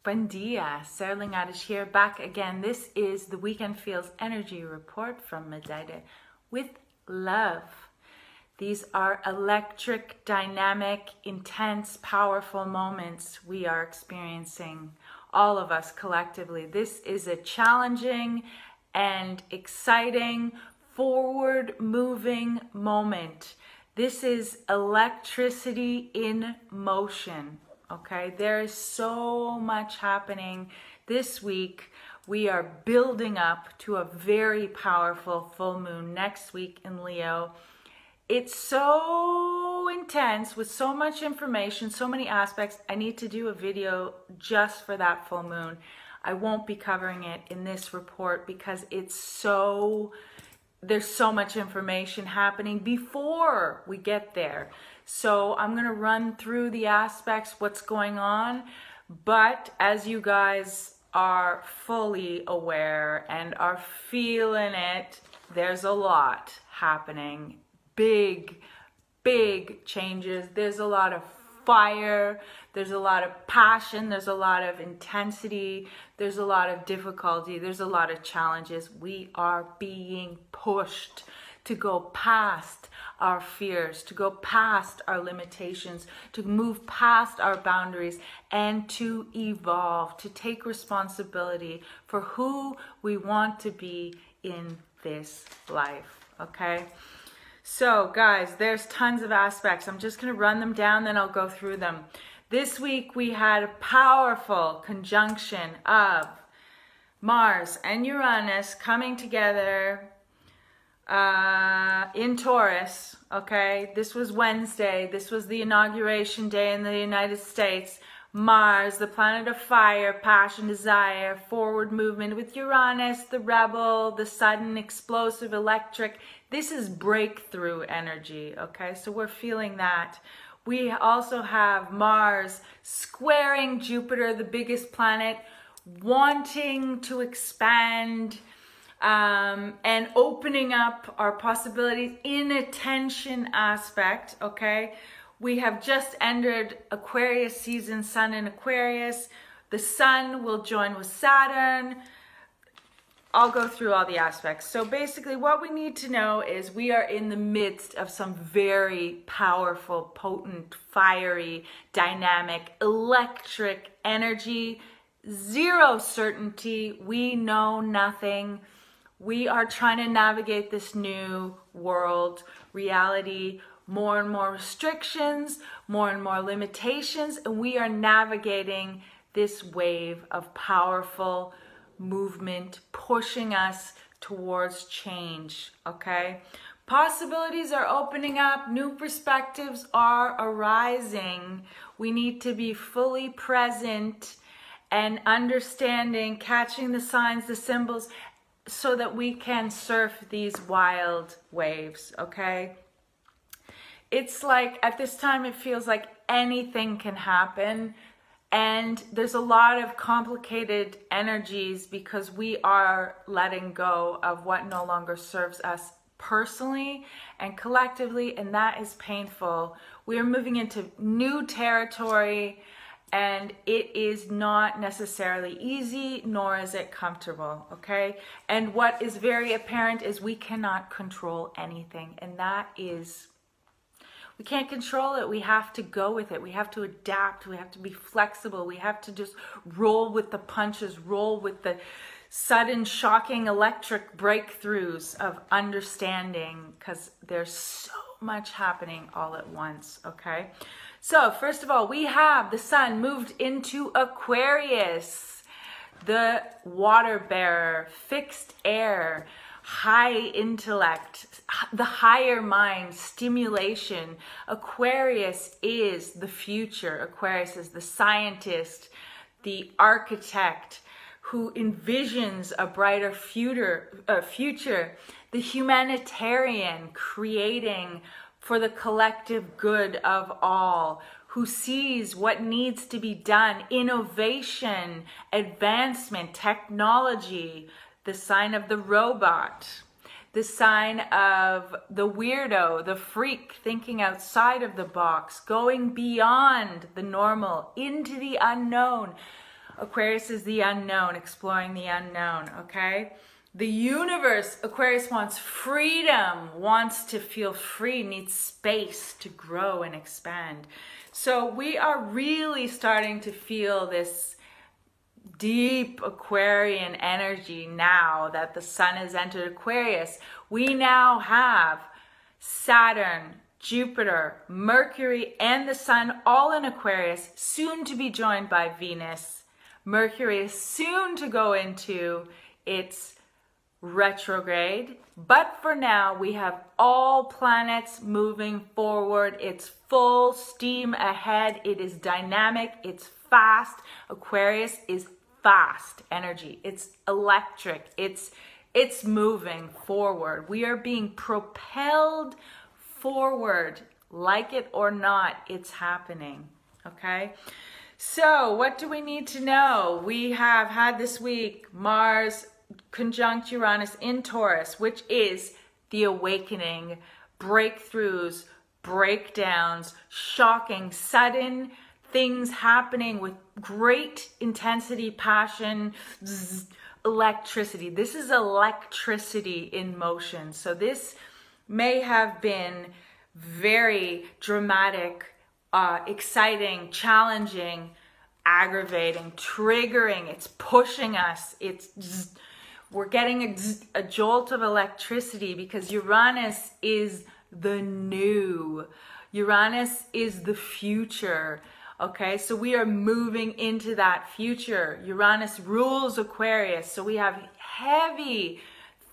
Buen dia, Sarah Lingares here, back again. This is the Weekend Feels Energy Report from Madeira with love. These are electric, dynamic, intense, powerful moments we are experiencing, all of us collectively. This is a challenging and exciting, forward-moving moment. This is electricity in motion. Okay, there is so much happening this week. We are building up to a very powerful full moon next week in Leo. It's so intense with so much information, so many aspects. I need to do a video just for that full moon. I won't be covering it in this report because there's so much information happening before we get there. So I'm going to run through the aspects, what's going on. But as you guys are fully aware and are feeling it, there's a lot happening. Big, big changes. There's a lot of fire. There's a lot of passion. There's a lot of intensity. There's a lot of difficulty. There's a lot of challenges. We are being pushed to go past our fears, to go past our limitations, to move past our boundaries, and to evolve, to take responsibility for who we want to be in this life, okay? So guys, there's tons of aspects. I'm just gonna run them down, then I'll go through them. This week we had a powerful conjunction of Mars and Uranus coming together in Taurus, okay? This was Wednesday. This was the inauguration day in the United States. Mars, the planet of fire, passion, desire, forward movement, with Uranus, the rebel, the sudden, explosive, electric. This is breakthrough energy, okay? So we're feeling that. We also have Mars squaring Jupiter, the biggest planet, wanting to expand, and opening up our possibilities in attention aspect, okay? We have just entered Aquarius season, Sun in Aquarius. The Sun will join with Saturn. I'll go through all the aspects. So basically what we need to know is we are in the midst of some very powerful, potent, fiery, dynamic, electric energy. Zero certainty. We know nothing. We are trying to navigate this new world reality, more and more restrictions, more and more limitations, and we are navigating this wave of powerful movement, pushing us towards change, okay? Possibilities are opening up, new perspectives are arising. We need to be fully present and understanding, catching the signs, the symbols, so that we can surf these wild waves, okay? It's like at this time it feels like anything can happen, and there's a lot of complicated energies because we are letting go of what no longer serves us personally and collectively, and that is painful. We are moving into new territory, and it is not necessarily easy, nor is it comfortable, okay? And what is very apparent is we cannot control anything, and that is, we can't control it. We have to go with it. We have to adapt. We have to be flexible. We have to just roll with the punches, roll with the sudden, shocking, electric breakthroughs of understanding, because there's so much happening all at once, okay? So first of all, we have the Sun moved into Aquarius, the water bearer, fixed air, high intellect, the higher mind, stimulation. Aquarius is the future. Aquarius is the scientist, the architect who envisions a brighter future, the humanitarian creating for the collective good of all, who sees what needs to be done, innovation, advancement, technology, the sign of the robot, the sign of the weirdo, the freak, thinking outside of the box, going beyond the normal, into the unknown. Aquarius is the unknown, exploring the unknown, okay? The universe, Aquarius wants freedom, wants to feel free, needs space to grow and expand. So we are really starting to feel this deep Aquarian energy now that the sun has entered Aquarius. We now have Saturn, Jupiter, Mercury, and the sun all in Aquarius, soon to be joined by Venus. Mercury is soon to go into its retrograde, but for now we have all planets moving forward. It's full steam ahead. It is dynamic. It's fast. Aquarius is fast energy. It's electric. It's moving forward. We are being propelled forward, like it or not. It's happening. Okay. So what do we need to know? We have had this week Mars conjunct Uranus in Taurus, which is the awakening, breakthroughs, breakdowns, shocking, sudden things happening with great intensity, passion, electricity. This is electricity in motion. So this may have been very dramatic, exciting, challenging, aggravating, triggering. It's pushing us. We're getting a jolt of electricity because Uranus is the new. Uranus is the future. Okay, so we are moving into that future. Uranus rules Aquarius. So we have heavy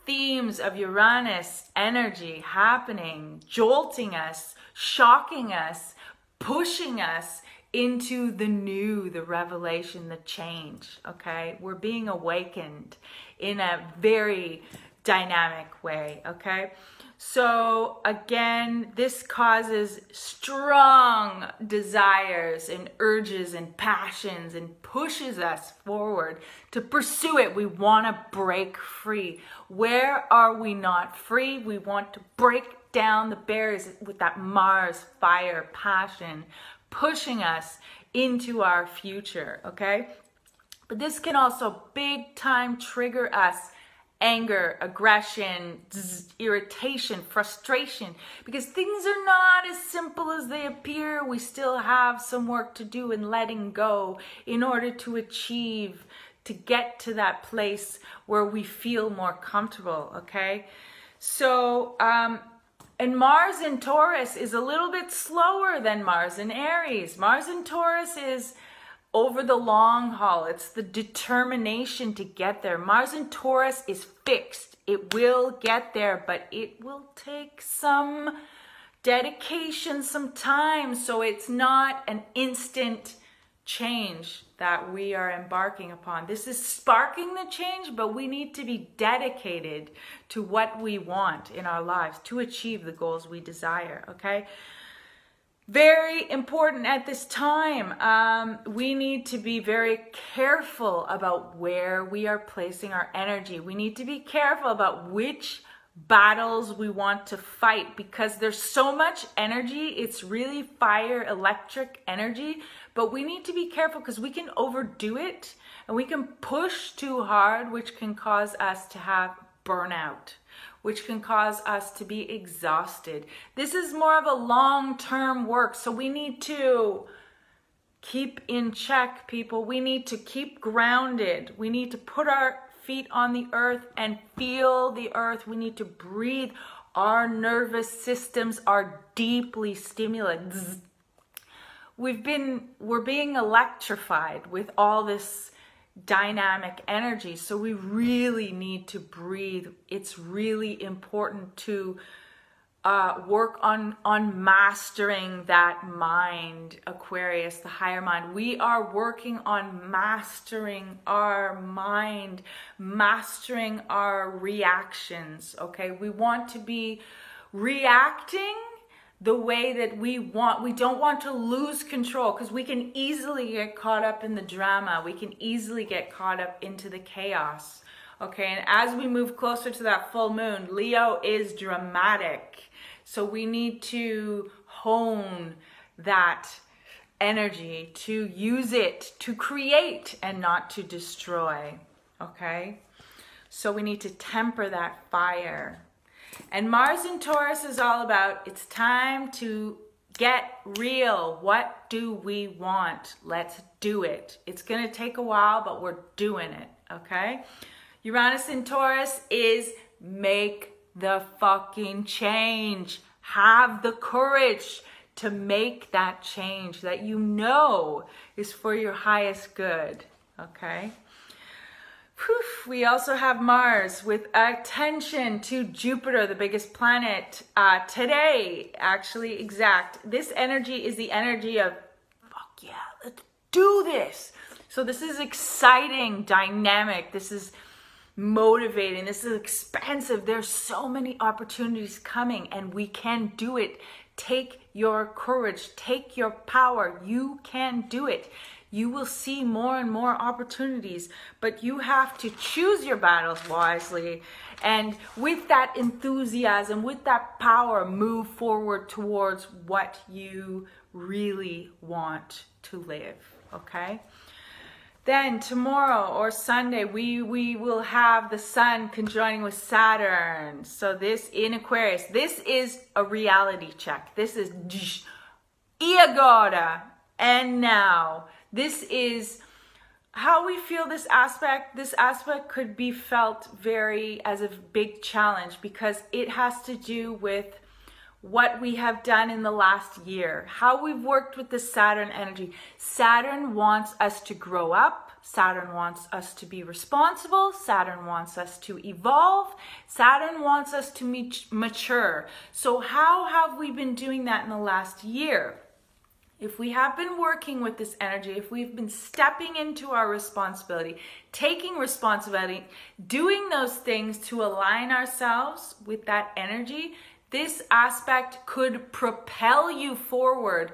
themes of Uranus energy happening, jolting us, shocking us, pushing us into the new, the revelation, the change. Okay, we're being awakened in a very dynamic way. Okay, so again, this causes strong desires and urges and passions and pushes us forward to pursue it. We want to break free. Where are we not free? We want to break down the barriers with that Mars fire passion pushing us into our future, okay? But this can also big time trigger us anger, aggression, irritation, frustration, because things are not as simple as they appear. We still have some work to do in letting go in order to achieve, to get to that place where we feel more comfortable, okay? So, and Mars in Taurus is a little bit slower than Mars in Aries. Mars in Taurus is over the long haul. It's the determination to get there. Mars in Taurus is fixed. It will get there, but it will take some dedication, some time. So it's not an instant change that we are embarking upon. This is sparking the change, but we need to be dedicated to what we want in our lives to achieve the goals we desire, okay? Very important at this time. We need to be very careful about where we are placing our energy. We need to be careful about which battles we want to fight, because there's so much energy. It's really fire, electric energy, but we need to be careful because we can overdo it and we can push too hard, which can cause us to have burnout, which can cause us to be exhausted. This is more of a long-term work, so we need to keep in check, people. We need to keep grounded. We need to put our feet on the earth and feel the earth. We need to breathe. Our nervous systems are deeply stimulated. We're being electrified with all this dynamic energy, so we really need to breathe. It's really important to work on mastering that mind, Aquarius, the higher mind. We are working on mastering our mind, mastering our reactions, okay? We want to be reacting the way that we want. We don't want to lose control, because we can easily get caught up in the drama. We can easily get caught up into the chaos, okay? And as we move closer to that full moon, Leo is dramatic. So we need to hone that energy, to use it to create and not to destroy, okay? So we need to temper that fire. And Mars in Taurus is all about, it's time to get real. What do we want? Let's do it. It's going to take a while, but we're doing it, okay? Uranus in Taurus is make the fucking change. Have the courage to make that change that you know is for your highest good, okay? Whew. We also have Mars with attention to Jupiter, the biggest planet. Today, actually exact, this energy is the energy of, fuck yeah, let's do this. So this is exciting, dynamic, this is motivating, this is expansive. There's so many opportunities coming and we can do it. Take your courage, take your power. You can do it. You will see more and more opportunities, but you have to choose your battles wisely. And with that enthusiasm, with that power, move forward towards what you really want to live, okay? Then tomorrow or Sunday, we will have the Sun conjoining with Saturn. So this in Aquarius, this is a reality check. This is e agora and now. This is how we feel this aspect. This aspect could be felt very as a big challenge because it has to do with what we have done in the last year, how we've worked with the Saturn energy. Saturn wants us to grow up. Saturn wants us to be responsible. Saturn wants us to evolve. Saturn wants us to mature. So how have we been doing that in the last year? If we have been working with this energy, if we've been stepping into our responsibility, taking responsibility, doing those things to align ourselves with that energy, this aspect could propel you forward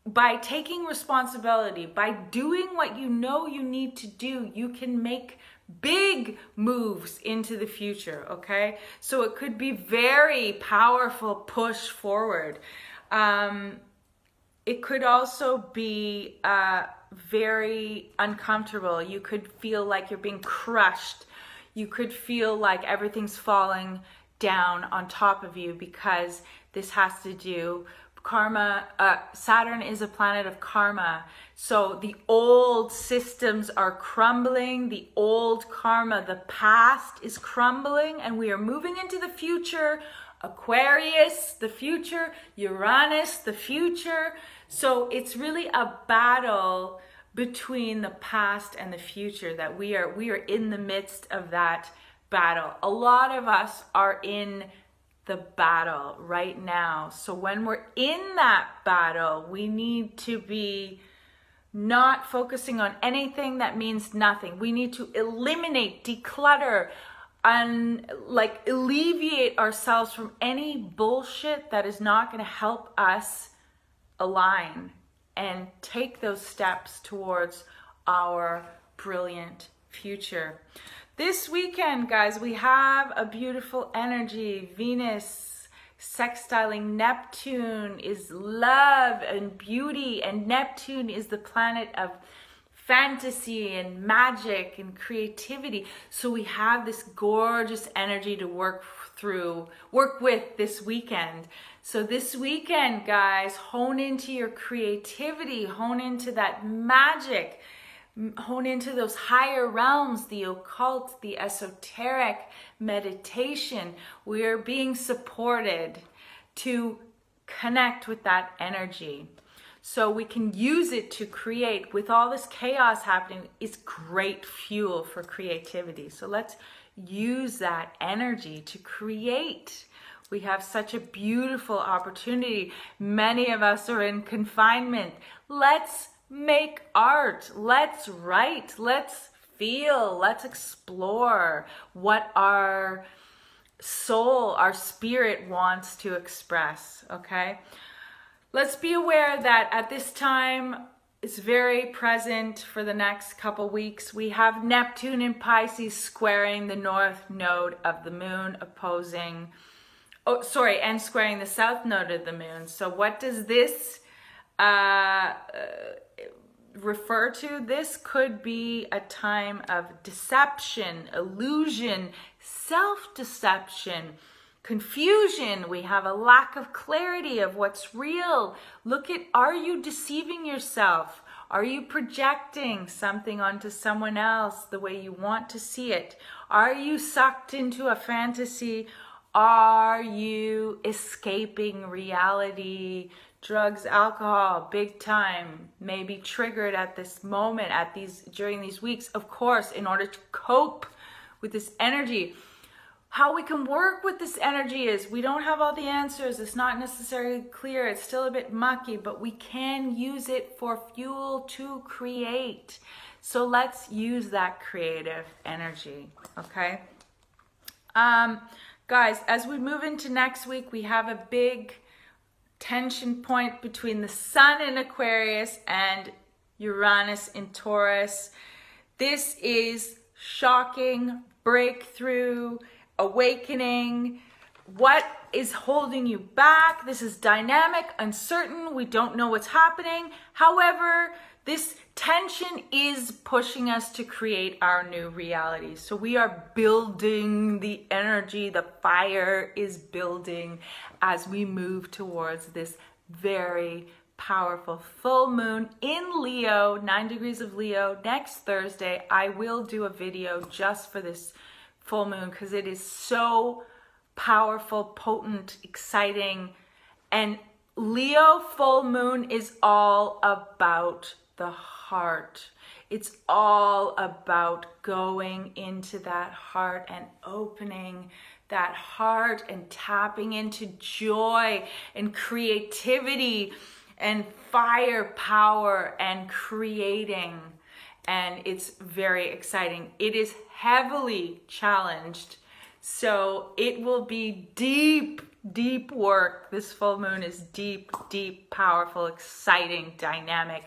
by taking responsibility, by doing what you know you need to do. You can make big moves into the future, okay? So it could be very powerful push forward. It could also be very uncomfortable. You could feel like you're being crushed. You could feel like everything's falling down on top of you because this has to do karma. Saturn is a planet of karma. So the old systems are crumbling. The old karma, the past is crumbling, and we are moving into the future. Aquarius, the future. Uranus, the future. So it's really a battle between the past and the future that we are in the midst of that battle. A lot of us are in the battle right now. So when we're in that battle, we need to be not focusing on anything that means nothing. We need to eliminate, declutter, and like alleviate ourselves from any bullshit that is not going to help us align and take those steps towards our brilliant future. This weekend, guys, we have a beautiful energy. Venus sextiling Neptune is love and beauty, and Neptune is the planet of fantasy and magic and creativity. So we have this gorgeous energy to work with this weekend. So this weekend, guys, hone into your creativity, hone into that magic, hone into those higher realms, the occult, the esoteric, meditation. We are being supported to connect with that energy. So we can use it to create. With all this chaos happening, it's great fuel for creativity. So let's use that energy to create. We have such a beautiful opportunity. Many of us are in confinement. Let's make art. Let's write. Let's feel. Let's explore what our soul, our spirit wants to express, okay? Let's be aware that at this time, it's very present for the next couple weeks. We have Neptune in Pisces squaring the north node of the moon, and squaring the south node of the moon. So what does this refer to, this could be a time of deception, illusion, self-deception, confusion. We have a lack of clarity of what's real. Look at, are you deceiving yourself? Are you projecting something onto someone else the way you want to see it? Are you sucked into a fantasy? Are you escaping reality? Drugs, alcohol, big time, may be triggered at this moment, during these weeks, of course, in order to cope with this energy. How we can work with this energy is, we don't have all the answers. It's not necessarily clear. It's still a bit mucky, but we can use it for fuel to create. So let's use that creative energy, okay? Guys, as we move into next week, we have a big tension point between the Sun in Aquarius and Uranus in Taurus. This is shocking, breakthrough, awakening. What is holding you back? This is dynamic, uncertain. We don't know what's happening. However, this tension is pushing us to create our new reality. So we are building the energy. The fire is building as we move towards this very powerful full moon in Leo, 9 degrees of Leo, next Thursday. I will do a video just for this full moon because it is so powerful, potent, exciting. And Leo full moon is all about the heart. It's all about going into that heart and opening that heart and tapping into joy and creativity and fire power and creating. And it's very exciting. It is heavily challenged. So it will be deep, deep work. This full moon is deep, deep, powerful, exciting, dynamic.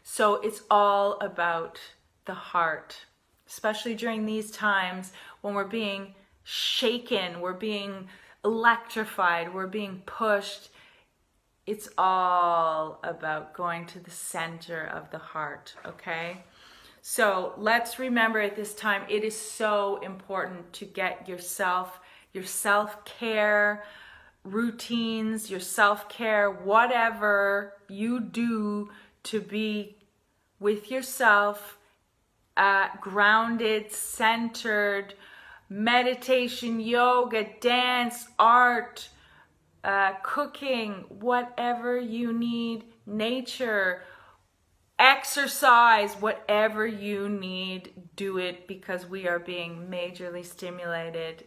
So it's all about the heart, especially during these times when we're being shaken, we're being electrified, we're being pushed. It's all about going to the center of the heart, okay? So let's remember at this time, it is so important to get yourself, your self-care routines, your self-care, whatever you do to be with yourself, grounded, centered, meditation, yoga, dance, art, cooking, whatever you need, nature, exercise, whatever you need, do it, because we are being majorly stimulated,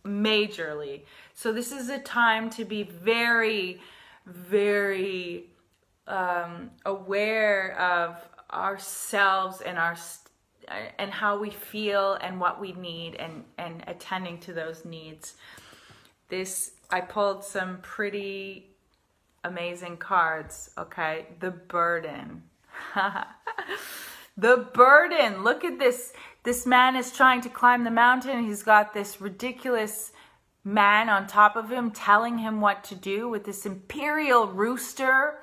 majorly. So this is a time to be very, very aware of ourselves and how we feel and what we need, and attending to those needs. I pulled some pretty amazing cards, okay? The burden. The burden. Look at this. This man is trying to climb the mountain. He's got this ridiculous man on top of him telling him what to do, with this imperial rooster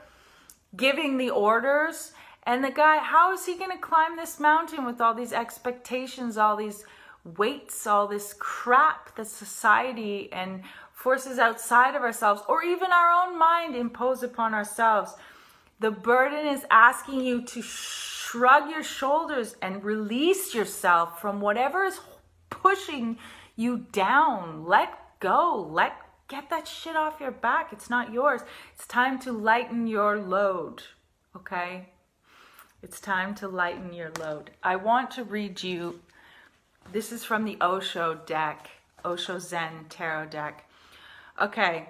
giving the orders. And the guy, how is he going to climb this mountain with all these expectations, all these weights, all this crap that society and forces outside of ourselves, or even our own mind, impose upon ourselves? The burden is asking you to shrug your shoulders and release yourself from whatever is pushing you down. Let go. Get that shit off your back. It's not yours. It's time to lighten your load, okay? It's time to lighten your load. I want to read you, this is from the Osho deck, Osho Zen Tarot deck. Okay.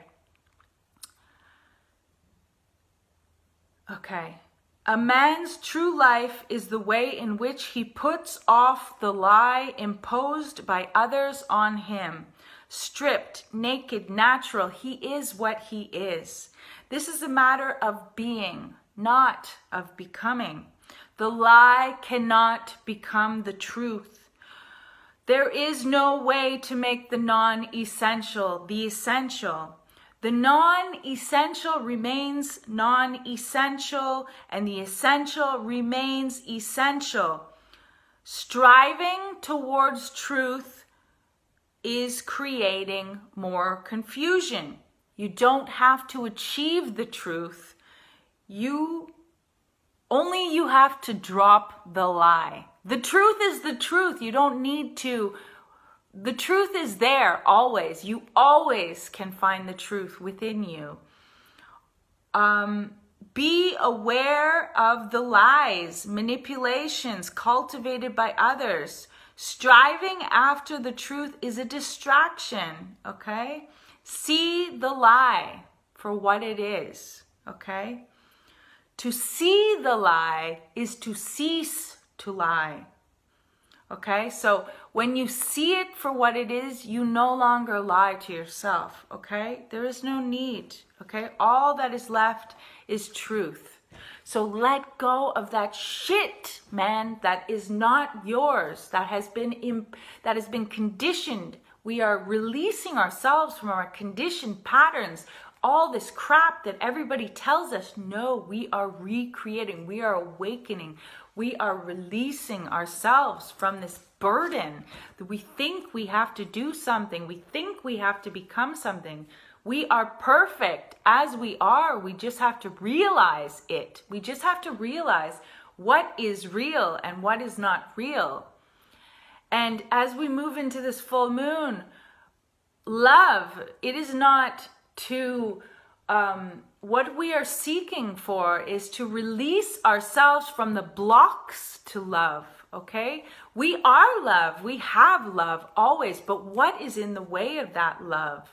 A man's true life is the way in which he puts off the lie imposed by others on him. Stripped, naked, natural, he is what he is. This is a matter of being, not of becoming. The lie cannot become the truth. There is no way to make the non-essential the essential. The non-essential remains non-essential, and the essential remains essential. Striving towards truth is creating more confusion. You don't have to achieve the truth. You have to drop the lie. The truth is the truth. You don't need to. The truth is there always. You always can find the truth within you. Be aware of the lies, manipulations cultivated by others. Striving after the truth is a distraction, okay? See the lie for what it is, okay? To see the lie is to cease to lie. Okay, so when you see it for what it is, you no longer lie to yourself. Okay, there is no need. Okay, all that is left is truth. So let go of that shit, man, that is not yours, that has been conditioned. We are releasing ourselves from our conditioned patterns. All this crap that everybody tells us, no, we are recreating, we are awakening, we are releasing ourselves from this burden that we think we have to do something, we think we have to become something. We are perfect as we are. We just have to realize it. We just have to realize what is real and what is not real. And as we move into this full moon, love, it is not to, what we are seeking for is to release ourselves from the blocks to love, okay? We are love, we have love always, but what is in the way of that love?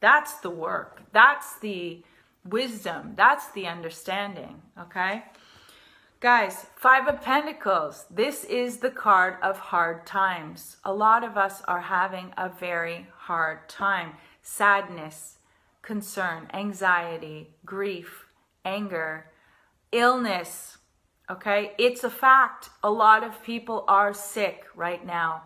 That's the work, that's the wisdom, that's the understanding, okay? Guys, Five of Pentacles, this is the card of hard times. A lot of us are having a very hard time. Sadness, concern, anxiety, grief, anger, illness, okay? It's a fact. A lot of people are sick right now.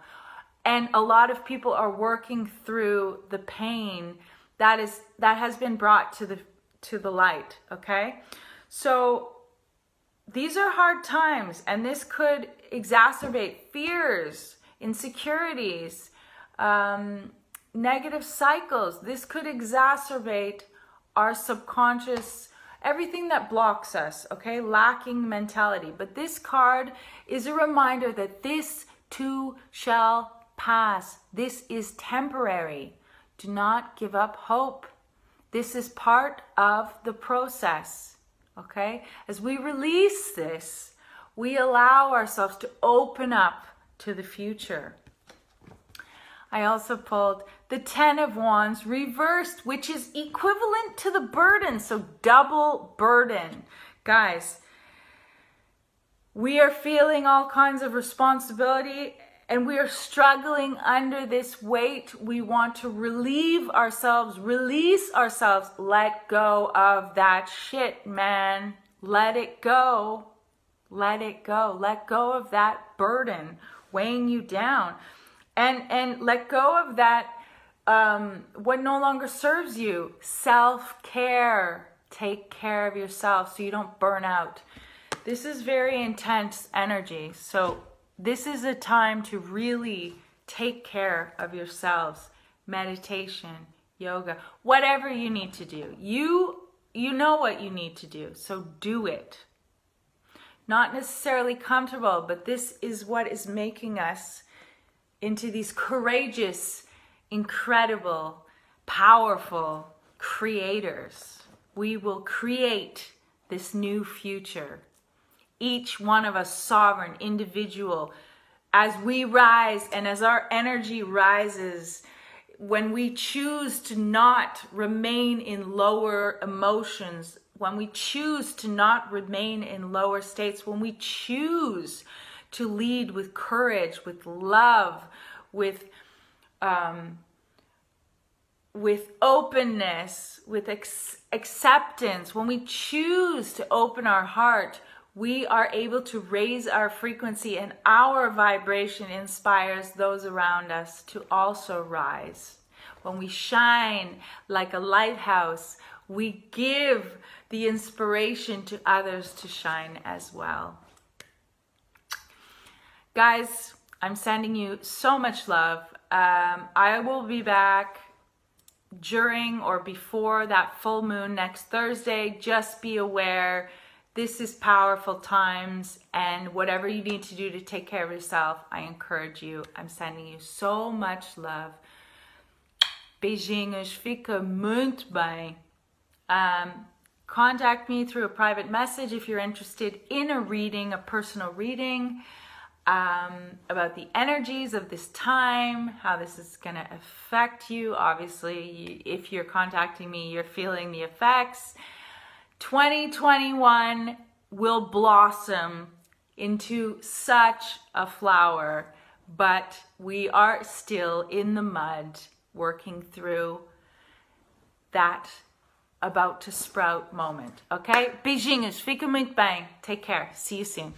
And a lot of people are working through the pain that has been brought to the light, okay? So these are hard times, and this could exacerbate fears, insecurities, negative cycles. This could exacerbate our subconscious, everything that blocks us, okay? Lacking mentality. But this card is a reminder that this too shall pass. This is temporary. Do not give up hope. This is part of the process, okay? As we release this, we allow ourselves to open up to the future. I also pulled the Ten of Wands reversed, which is equivalent to the burden, so double burden. Guys, we are feeling all kinds of responsibility and we are struggling under this weight. We want to relieve ourselves, release ourselves, let go of that shit, man. Let it go. Let it go. Let go of that burden weighing you down. And let go of that, what no longer serves you. Self-care. Take care of yourself so you don't burn out. This is very intense energy. So this is a time to really take care of yourselves. Meditation, yoga, whatever you need to do. You know what you need to do, so do it. Not necessarily comfortable, but this is what is making us into these courageous, incredible, powerful creators. We will create this new future. Each one of us sovereign, individual. As we rise and as our energy rises, when we choose to not remain in lower emotions, when we choose to not remain in lower states, when we choose to lead with courage, with love, with openness, with acceptance, when we choose to open our heart, we are able to raise our frequency, and our vibration inspires those around us to also rise. when we shine like a lighthouse, we give the inspiration to others to shine as well. Guys, I'm sending you so much love. I will be back during or before that full moon next Thursday. Just be aware, this is powerful times, and whatever you need to do to take care of yourself, I encourage you. I'm sending you so much love. Beijinhos, fica muito bem. Contact me through a private message if you're interested in a reading, a personal reading, about the energies of this time, how this is going to affect you. Obviously, if you're contacting me, you're feeling the effects. 2021 will blossom into such a flower, but we are still in the mud working through that about to sprout moment. Okay? Beijinhos, fica muito bem. Take care. See you soon.